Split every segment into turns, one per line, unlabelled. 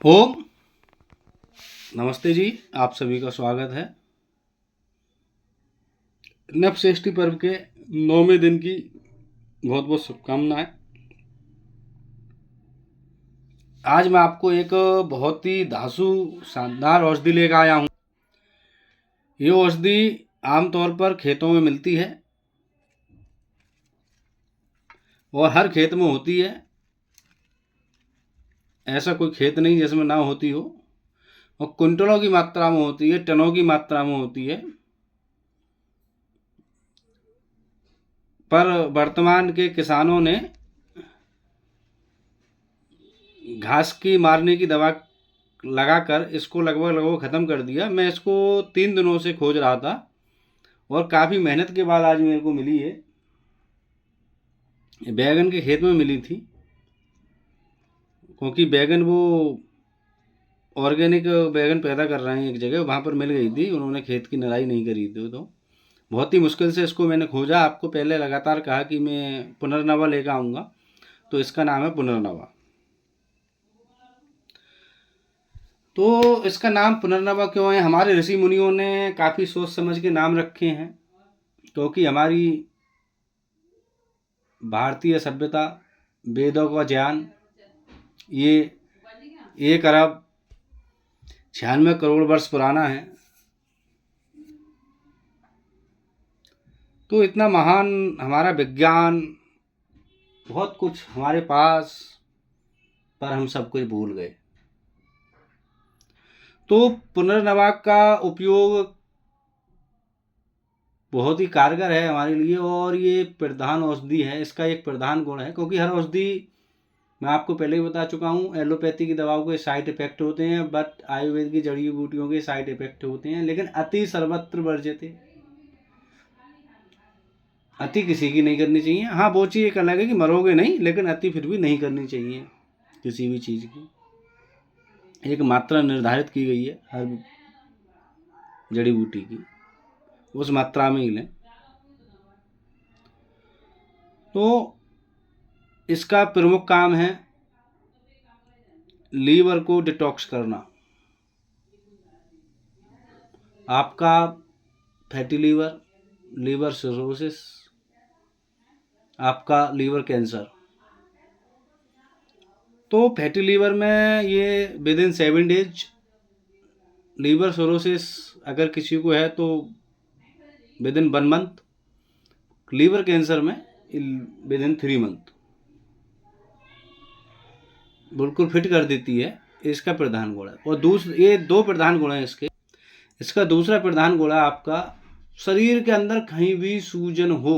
ओम नमस्ते जी। आप सभी का स्वागत है। नवश्रेष्ठी पर्व के 9वें दिन की बहुत बहुत शुभकामनाएं। आज मैं आपको एक बहुत ही धांसू शानदार औषधि लेकर आया हूँ। ये औषधि आमतौर पर खेतों में मिलती है और हर खेत में होती है। ऐसा कोई खेत नहीं जिसमें ना होती हो, और कुंटलों की मात्रा में होती है, टनों की मात्रा में होती है। पर वर्तमान के किसानों ने घास की मारने की दवा लगाकर इसको लगभग लगभग ख़त्म कर दिया। मैं इसको 3 दिनों से खोज रहा था और काफ़ी मेहनत के बाद आज मेरे को मिली है। बैगन के खेत में मिली थी, क्योंकि बैगन वो ऑर्गेनिक बैगन पैदा कर रहे हैं एक जगह, वहाँ पर मिल गई थी। उन्होंने खेत की निराई नहीं करी थी, तो बहुत ही मुश्किल से इसको मैंने खोजा। आपको पहले लगातार कहा कि मैं पुनर्नवा लेकर आऊँगा, तो इसका नाम है पुनर्नवा। तो इसका नाम पुनर्नवा क्यों है? हमारे ऋषि मुनियों ने काफ़ी सोच समझ के नाम रखे हैं, क्योंकि हमारी भारतीय सभ्यता, वेदों का ज्ञान, ये 1 अरब 96 वर्ष पुराना है। तो इतना महान हमारा विज्ञान, बहुत कुछ हमारे पास, पर हम सब कुछ भूल गए। तो पुनर्नवा का उपयोग बहुत ही कारगर है हमारे लिए, और ये प्रधान औषधि है। इसका एक प्रधान गुण है, क्योंकि हर औषधि, मैं आपको पहले ही बता चुका हूँ, एलोपैथी की दवाओं के साइड इफेक्ट होते हैं, बट आयुर्वेद की जड़ी बूटियों के साइड इफेक्ट होते हैं। लेकिन अति सर्वत्र वर्ज्यते, अति किसी की नहीं करनी चाहिए। हाँ, वो चीज़ एक अलग है कि मरोगे नहीं, लेकिन अति फिर भी नहीं करनी चाहिए किसी भी चीज़ की। एक मात्रा निर्धारित की गई है हर जड़ी बूटी की, उस मात्रा में ही लें। तो इसका प्रमुख काम है लीवर को डिटॉक्स करना। आपका फैटी लीवर, लीवर सिरोसिस, आपका लीवर कैंसर। तो फैटी लीवर में ये within 7 days, liver cirrhosis अगर किसी को है तो within 1 month, liver cancer में विद इन 3 मंथ बिल्कुल फिट कर देती है। इसका प्रधान गुण है। और ये 2 प्रधान गुण हैं इसके। इसका दूसरा प्रधान गुण है आपका शरीर के अंदर कहीं भी सूजन हो,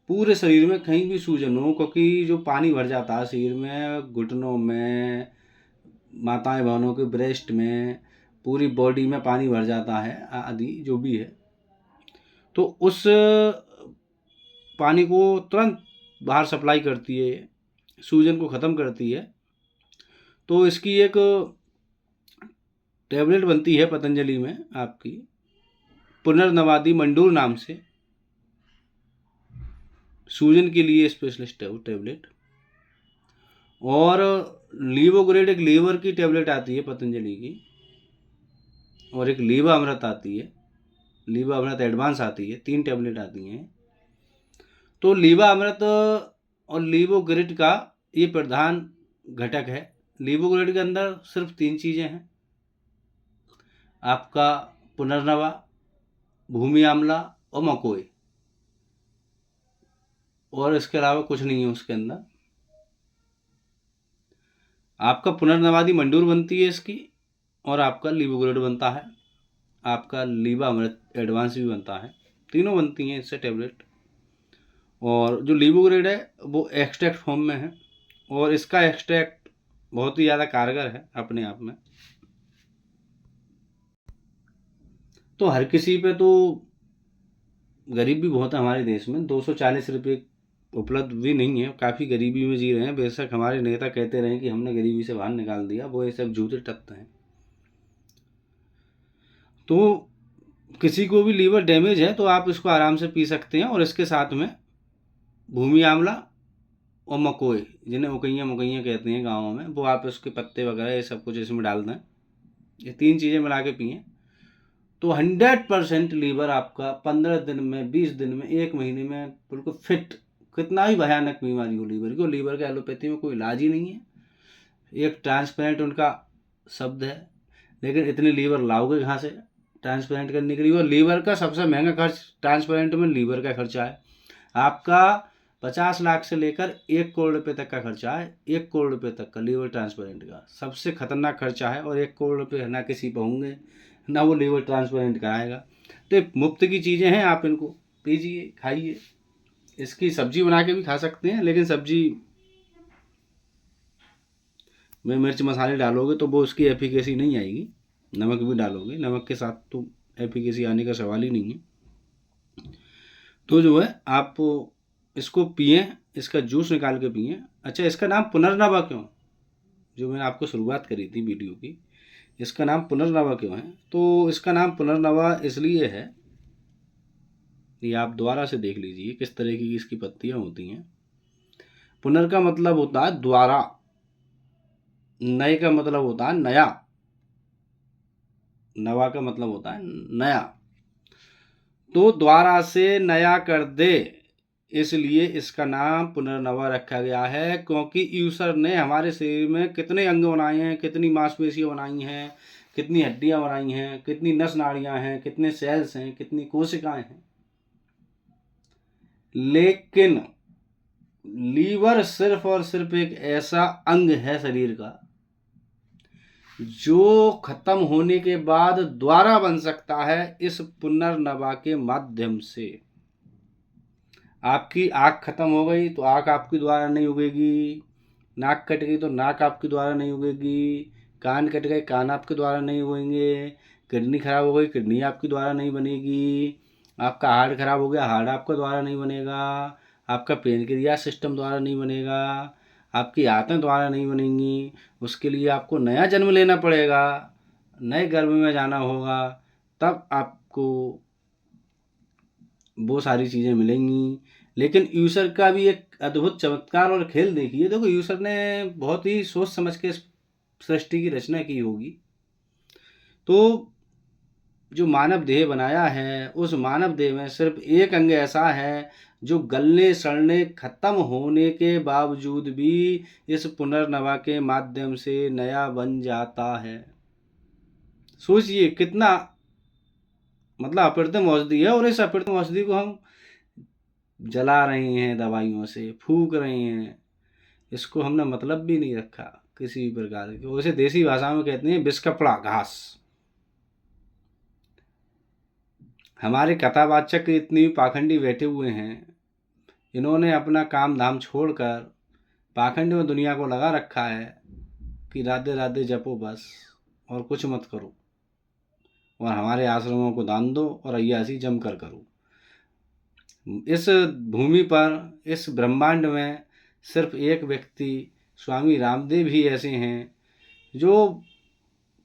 पूरे शरीर में कहीं भी सूजन हो, क्योंकि जो पानी भर जाता है शरीर में, घुटनों में, माताएं बहनों के ब्रेस्ट में, पूरी बॉडी में पानी भर जाता है आदि जो भी है, तो उस पानी को तुरंत बाहर सप्लाई करती है, सूजन को ख़त्म करती है। तो इसकी एक टैबलेट बनती है पतंजलि में आपकी, पुनर्नवादि मंडूर नाम से। सूजन के लिए स्पेशलिस्ट है वो टैबलेट। और लीवोग्रेड एक लीवर की टैबलेट आती है पतंजलि की, और एक लीवा अमृत आती है, लीवा अमृत एडवांस आती है। 3 टैबलेट आती हैं। तो लीवा अमृत और लीवोग्रिड का ये प्रधान घटक है। लीवोग्रिड के अंदर सिर्फ 3 चीज़ें हैं, आपका पुनर्नवा, भूमि आंवला और मकोई, और इसके अलावा कुछ नहीं है उसके अंदर। आपका पुनर्नवादी मंडूर बनती है इसकी, और आपका लीवोग्रिड बनता है, आपका लीवा अमृत एडवांस भी बनता है। तीनों बनती हैं इससे टैबलेट। और जो लीवोग्रिड है वो एक्सट्रैक्ट फॉर्म में है, और इसका एक्सट्रैक्ट बहुत ही ज़्यादा कारगर है अपने आप में। तो हर किसी पे तो, गरीब भी बहुत है हमारे देश में, 240 रुपये उपलब्ध भी नहीं है, काफ़ी गरीबी में जी रहे हैं। बेशक हमारे नेता कहते रहे कि हमने गरीबी से बाहर निकाल दिया, वो ये सब झूठे तथ्य हैं। तो किसी को भी लीवर डैमेज है तो आप इसको आराम से पी सकते हैं, और इसके साथ में भूमि आंवला और मकोई, जिन्हें उकइयाँ मुकइयाँ कहते हैं गाँवों में, वो आप उसके पत्ते वगैरह ये सब कुछ इसमें डाल दें, ये 3 चीज़ें मिला के पिएँ तो 100% लीवर आपका 15 दिन में, 20 दिन में, 1 महीने में बिल्कुल फिट। कितना भी भयानक बीमारी हो लीवर की, लीवर के एलोपैथी में कोई इलाज ही नहीं है। एक ट्रांसप्लांट उनका शब्द है, लेकिन इतने लीवर लाओगे कहाँ से ट्रांसप्लांट करने के लिए? और लीवर का सबसे महंगा खर्च ट्रांसप्लांट में लीवर का खर्चा है आपका 50 लाख से लेकर 1 करोड़ रुपए तक का खर्चा है। 1 करोड़ रुपए तक का लीवर ट्रांसप्लांट का सबसे खतरनाक खर्चा है, और 1 करोड़ रुपए ना किसी पर होंगे ना वो लीवर ट्रांसप्लांट कराएगा। तो ये मुफ्त की चीज़ें हैं, आप इनको पीजिए, खाइए। इसकी सब्जी बना के भी खा सकते हैं, लेकिन सब्जी में मिर्च मसाले डालोगे तो वो उसकी एफिकेसी नहीं आएगी। नमक भी डालोगे, नमक के साथ तो एफिकेसी आने का सवाल ही नहीं है। तो जो है आप इसको पिएं, इसका जूस निकाल के पिएं। अच्छा, इसका नाम पुनर्नवा क्यों? जो मैंने आपको शुरुआत करी थी वीडियो की, इसका नाम पुनर्नवा क्यों है? तो इसका नाम पुनर्नवा इसलिए है, ये आप दोबारा से देख लीजिए किस तरह की इसकी पत्तियां होती हैं। पुनर का मतलब होता है द्वारा, नए का मतलब होता है नया, नवा का मतलब होता है नया। तो द्वारा से नया कर दे, इसलिए इसका नाम पुनर्नवा रखा गया है। क्योंकि ईश्वर ने हमारे शरीर में कितने अंग बनाए हैं, कितनी मांसपेशियां बनाई हैं, कितनी हड्डियां बनाई हैं, कितनी नस नाड़ियां हैं, कितने सेल्स हैं, कितनी कोशिकाएं हैं, लेकिन लीवर सिर्फ और सिर्फ एक ऐसा अंग है शरीर का जो खत्म होने के बाद दोबारा बन सकता है इस पुनर्नवा के माध्यम से। आपकी आँख खत्म हो गई तो आँख आपकी दोबारा नहीं उगेगी, नाक कट गई तो नाक आपकी दोबारा नहीं उगेगी, कान कट गए कान आपके द्वारा नहीं उगेंगे, किडनी खराब हो गई किडनी आपकी द्वारा नहीं बनेगी, आपका हार्ट खराब हो गया हार्ट आपका द्वारा नहीं बनेगा, आपका पेनक्रियास सिस्टम द्वारा नहीं बनेगा, आपकी आंतें द्वारा नहीं बनेंगी। उसके लिए आपको नया जन्म लेना पड़ेगा, नए गर्भ में जाना होगा, तब आपको वो सारी चीज़ें मिलेंगी। लेकिन ईश्वर का भी एक अद्भुत चमत्कार और खेल देखिए। देखो, ईश्वर ने बहुत ही सोच समझ के सृष्टि की रचना की होगी। तो जो मानव देह बनाया है, उस मानव देह में सिर्फ एक अंग ऐसा है जो गलने सड़ने खत्म होने के बावजूद भी इस पुनर्नवा के माध्यम से नया बन जाता है। सोचिए कितना मतलब अप्रतिम औषधि है, और इस अप्रतिम औषधि को हम जला रहे हैं, दवाइयों से फूंक रहे हैं। इसको हमने मतलब भी नहीं रखा किसी भी प्रकार के। उसे देसी भाषा में कहते हैं विष कपड़ा घास। हमारे कथावाचक इतनी भी पाखंडी बैठे हुए हैं, इन्होंने अपना काम धाम छोड़कर पाखंड में दुनिया को लगा रखा है कि राधे राधे जपो बस, और कुछ मत करो, और हमारे आश्रमों को दान दो और अय्यासी जम कर करो। इस भूमि पर, इस ब्रह्मांड में सिर्फ एक व्यक्ति स्वामी रामदेव ही ऐसे हैं जो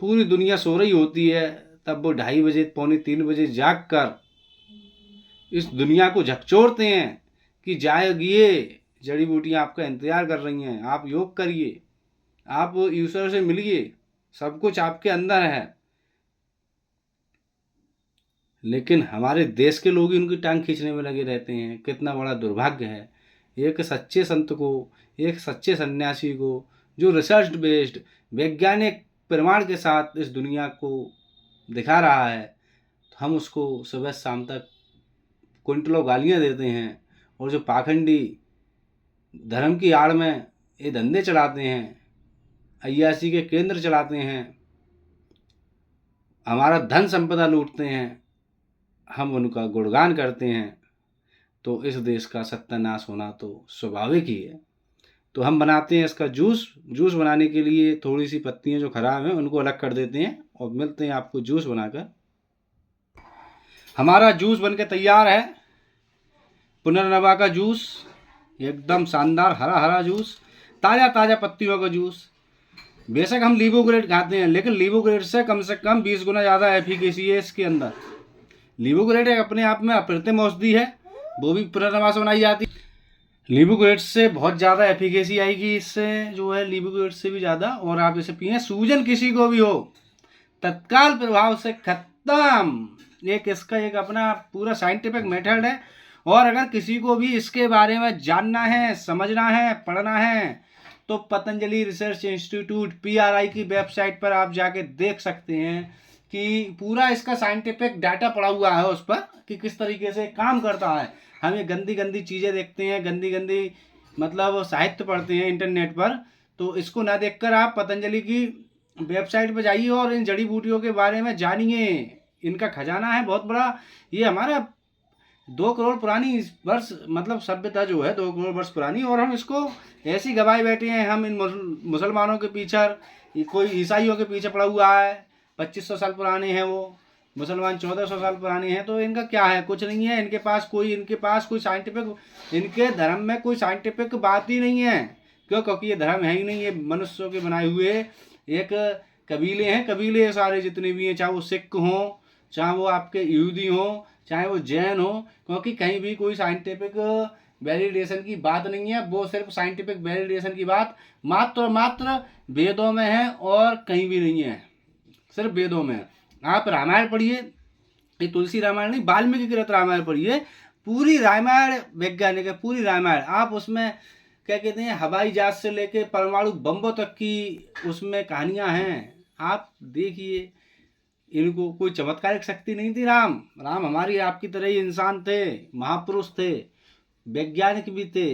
पूरी दुनिया सो रही होती है तब वो 2:30 बजे, पौने 3 बजे जाग कर इस दुनिया को झकझोरते हैं कि जागिए, जड़ी बूटियाँ आपका इंतजार कर रही हैं, आप योग करिए, आप ईश्वर से मिलिए, सब कुछ आपके अंदर है। लेकिन हमारे देश के लोग ही उनकी टांग खींचने में लगे रहते हैं। कितना बड़ा दुर्भाग्य है। एक सच्चे संत को, एक सच्चे सन्यासी को, जो रिसर्च बेस्ड वैज्ञानिक प्रमाण के साथ इस दुनिया को दिखा रहा है, तो हम उसको सुबह शाम तक क्विंटलों गालियाँ देते हैं। और जो पाखंडी धर्म की आड़ में ये धंधे चलाते हैं, अय्यासी के केंद्र चलाते हैं, हमारा धन संपदा लूटते हैं, हम उनका गुणगान करते हैं, तो इस देश का सत्यानाश होना तो स्वाभाविक ही है। तो हम बनाते हैं इसका जूस बनाने के लिए थोड़ी सी पत्तियां जो खराब हैं उनको अलग कर देते हैं और मिलते हैं आपको जूस बनाकर। हमारा जूस बनके तैयार है, पुनर्नवा का जूस, एकदम शानदार हरा हरा जूस, ताज़ा ताज़ा पत्तियों का जूस। बेशक हम लीवोग्रेड खाते हैं, लेकिन लीवोग्रेड से कम 20 गुना ज़्यादा एफिकेसी है इसके अंदर। लीवोग्रेड अपने आप में अप्रतिम औषधि है, वो भी पुनर्नवा से बनाई जाती है। लीबुक्रेट से बहुत ज़्यादा एफिकेसी आएगी, इससे जो है लीबुक्रेट से भी ज़्यादा। और आप इसे पिए, सूजन किसी को भी हो तत्काल प्रभाव से खत्म। एक इसका एक अपना पूरा साइंटिफिक मेथड है। और अगर किसी को भी इसके बारे में जानना है, समझना है, पढ़ना है, तो पतंजलि रिसर्च इंस्टीट्यूट PRI की वेबसाइट पर आप जाके देख सकते हैं कि पूरा इसका साइंटिफिक डाटा पड़ा हुआ है उस पर कि किस तरीके से काम करता है। हम ये गंदी गंदी चीज़ें देखते हैं, गंदी गंदी मतलब साहित्य पढ़ते हैं इंटरनेट पर, तो इसको ना देखकर आप पतंजलि की वेबसाइट पर जाइए और इन जड़ी बूटियों के बारे में जानिए। इनका खजाना है बहुत बड़ा। ये हमारा 2 करोड़ पुरानी वर्ष मतलब सभ्यता जो है 2 करोड़ वर्ष पुरानी, और हम इसको ऐसी गवाए बैठे हैं। हम इन मुसलमानों के पीछे, कोई ईसाइयों के पीछे पड़ा हुआ है, 2500 साल पुराने हैं वो, मुसलमान 1400 साल पुराने हैं। तो इनका क्या है, कुछ नहीं है इनके पास कोई साइंटिफिक, इनके धर्म में कोई साइंटिफिक बात ही नहीं है। क्यों? क्योंकि ये धर्म है ही नहीं, ये मनुष्यों के बनाए हुए एक कबीले हैं। कबीले सारे जितने भी हैं, चाहे वो सिख हों, चाहे वो आपके यहूदी हों, चाहे वो जैन हो, क्योंकि कहीं भी कोई साइंटिफिक वैलिडेशन की बात नहीं है। वो सिर्फ साइंटिफिक वैलिडेशन की बात मात्र और मात्र वेदों में है और कहीं भी नहीं है, सिर्फ वेदों में है। आप रामायण पढ़िए, ये तुलसी रामायण नहीं, वाल्मीकि कृत रामायण पढ़िए। पूरी रामायण वैज्ञानिक है, पूरी रामायण। आप उसमें क्या कहते हैं, हवाई जहाज से लेके परमाणु बम्बों तक की उसमें कहानियाँ हैं। आप देखिए, इनको कोई चमत्कारिक शक्ति नहीं थी। राम हमारी आपकी तरह ही इंसान थे, महापुरुष थे, वैज्ञानिक भी थे।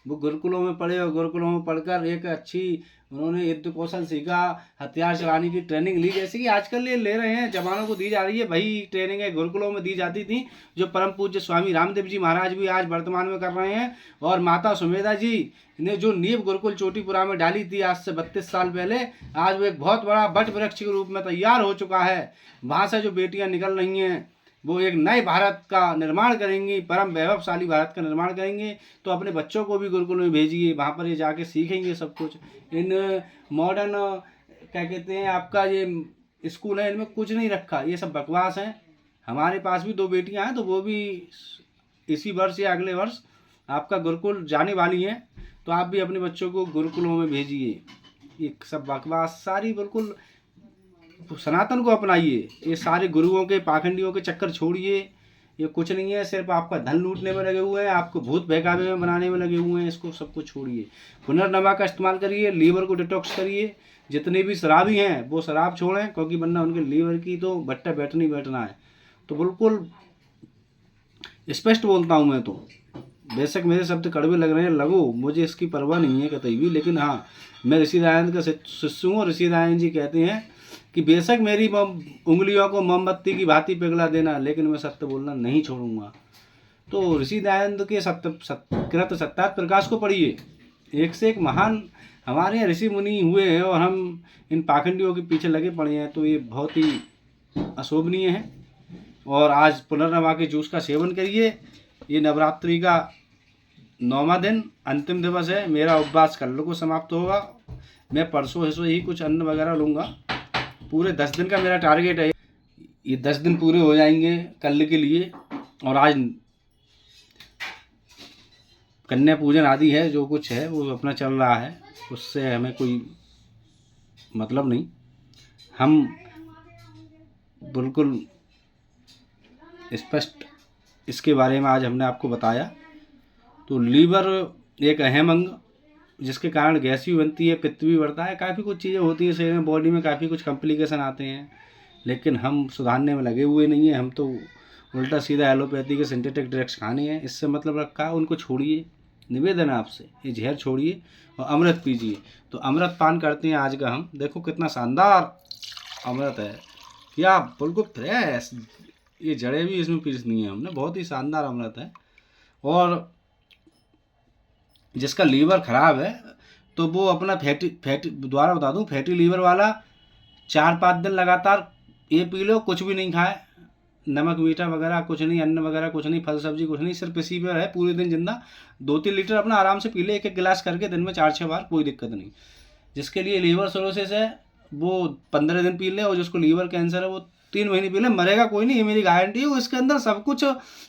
वो गुरुकुलों में पढ़े और गुरुकुलों में पढ़कर एक अच्छी उन्होंने युद्ध कौशल सीखा, हथियार चलाने की ट्रेनिंग ली, जैसे कि आजकल ये ले रहे हैं, जवानों को दी जा रही है। वही ट्रेनिंग गुरुकुलों में दी जाती थी, जो परम पूज्य स्वामी रामदेव जी महाराज भी आज वर्तमान में कर रहे हैं। और माता सुमेधा जी ने जो नींव गुरुकुल चोटीपुरा में डाली थी आज से 32 साल पहले, आज वो एक बहुत बड़ा वट वृक्ष के रूप में तैयार हो चुका है। वहाँ से जो बेटियाँ निकल रही हैं, वो एक नए भारत का निर्माण करेंगी, परम वैभवशाली भारत का निर्माण करेंगे। तो अपने बच्चों को भी गुरुकुल में भेजिए, वहाँ पर ये जाके सीखेंगे सब कुछ। इन मॉडर्न क्या कहते हैं आपका ये स्कूल है, इनमें कुछ नहीं रखा, ये सब बकवास है। हमारे पास भी 2 बेटियां हैं, तो वो भी इसी वर्ष या अगले वर्ष आपका गुरुकुल जाने वाली हैं। तो आप भी अपने बच्चों को गुरुकुलों में भेजिए। ये सब बकवास सारी बिल्कुल सनातन को अपनाइए। ये सारे गुरुओं के पाखंडियों के चक्कर छोड़िए। ये कुछ नहीं है, सिर्फ आपका धन लूटने में लगे हुए हैं, आपको भूत बहकावे में बनाने में लगे हुए हैं। इसको सबको छोड़िए, पुनर्नवा का इस्तेमाल करिए, लीवर को डिटॉक्स करिए। जितने भी शराबी हैं वो शराब छोड़ें, क्योंकि वरना उनके लीवर की तो भट्टा बैठना है। तो बिल्कुल स्पष्ट बोलता हूँ मैं। तो बेशक मेरे शब्द कड़वे लग रहे हैं, लगो, मुझे इसकी परवाह नहीं है कतई भी। लेकिन हाँ, मैं ऋषि दयानंद का शिष्य हूँ और ऋषि दयानंद जी कहते हैं कि बेशक मेरी उंगलियों को मोमबत्ती की भांति पिघला देना, लेकिन मैं सत्य बोलना नहीं छोड़ूंगा। तो ऋषि दयानंद के कृत सत्यार्थ प्रकाश को पढ़िए। एक से एक महान हमारे यहाँ ऋषि मुनि हुए हैं और हम इन पाखंडियों के पीछे लगे पड़े हैं। तो ये बहुत ही अशोभनीय है। और आज पुनर्नवा के जूस का सेवन करिए। ये नवरात्रि का 9वां दिन, अंतिम दिवस है। मेरा उपवास कल को समाप्त होगा। मैं परसों ही कुछ अन्न वगैरह लूँगा। पूरे 10 दिन का मेरा टारगेट है। ये 10 दिन पूरे हो जाएंगे कल के लिए। और आज कन्या पूजन आदि है, जो कुछ है वो अपना चल रहा है, उससे हमें कोई मतलब नहीं। हम बिल्कुल स्पष्ट इसके बारे में आज हमने आपको बताया। तो लीवर एक अहम अंग, जिसके कारण गैस भी बनती है, पित्त भी बढ़ता है, काफ़ी कुछ चीज़ें होती हैं शरीर में, बॉडी में काफ़ी कुछ कॉम्प्लिकेशन आते हैं। लेकिन हम सुधारने में लगे हुए नहीं हैं। हम तो उल्टा सीधा एलोपैथी के सिंथेटिक ड्रग्स खाने हैं, इससे मतलब रखा है। उनको छोड़िए, निवेदन है आपसे, ये जहर छोड़िए और अमृत पीजिए। तो अमृत पान करते हैं आज का हम। देखो कितना शानदार अमृत है, क्या बिल्कुल फ्रेश, ये जड़ें भी इसमें पीसनी है हमने, बहुत ही शानदार अमृत है। और जिसका लीवर ख़राब है तो वो अपना फैटी दोबारा बता दूं, फैटी लीवर वाला 4-5 दिन लगातार ये पी लो, कुछ भी नहीं खाए, नमक मीठा वगैरह कुछ नहीं, अन्न वगैरह कुछ नहीं, फल सब्जी कुछ नहीं, सिर्फ इसी पर है पूरे दिन जिंदा। 2-3 लीटर अपना आराम से पी ले, 1-1 गिलास करके दिन में 4-6 बार, कोई दिक्कत नहीं। जिसके लिए लीवर सिरोसिस है वो 15 दिन पी ले, और जिसको लीवर कैंसर है वो 3 महीने पहले, मरेगा कोई नहीं, ये मेरी गारंटी है। इसके अंदर सब कुछ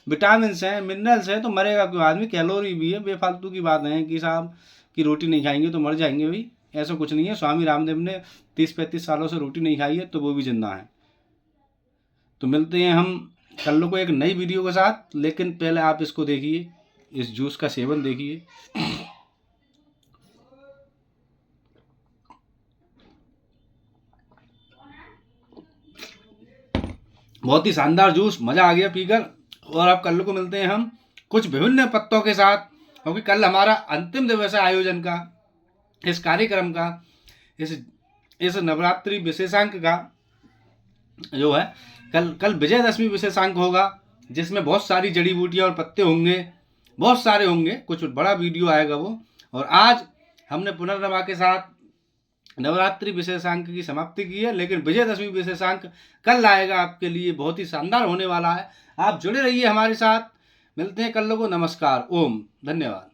विटामिन हैं, मिनरल्स हैं, तो मरेगा क्यों आदमी। कैलोरी भी है, बेफालतू की बात है कि साहब कि रोटी नहीं खाएंगे तो मर जाएंगे। भाई ऐसा कुछ नहीं है। स्वामी रामदेव ने 30-35 सालों से रोटी नहीं खाई है, तो वो भी जिंदा है। तो मिलते हैं हम कल को एक नई वीडियो के साथ, लेकिन पहले आप इसको देखिए, इस जूस का सेवन देखिए। बहुत ही शानदार जूस, मज़ा आ गया पीकर। और अब कल को मिलते हैं हम कुछ विभिन्न पत्तों के साथ, क्योंकि कल हमारा अंतिम दिवस है आयोजन का, इस कार्यक्रम का, इस नवरात्रि विशेषांक का जो है। कल विजयदशमी विशेषांक होगा, जिसमें बहुत सारी जड़ी बूटियाँ और पत्ते होंगे, बहुत सारे होंगे, कुछ बड़ा वीडियो आएगा वो। और आज हमने पुनर्नमा के साथ नवरात्रि विशेषांक की समाप्ति की है, लेकिन विजयदशमी विशेषांक कल आएगा आपके लिए, बहुत ही शानदार होने वाला है। आप जुड़े रहिए हमारे साथ। मिलते हैं कल को। नमस्कार, ओम, धन्यवाद।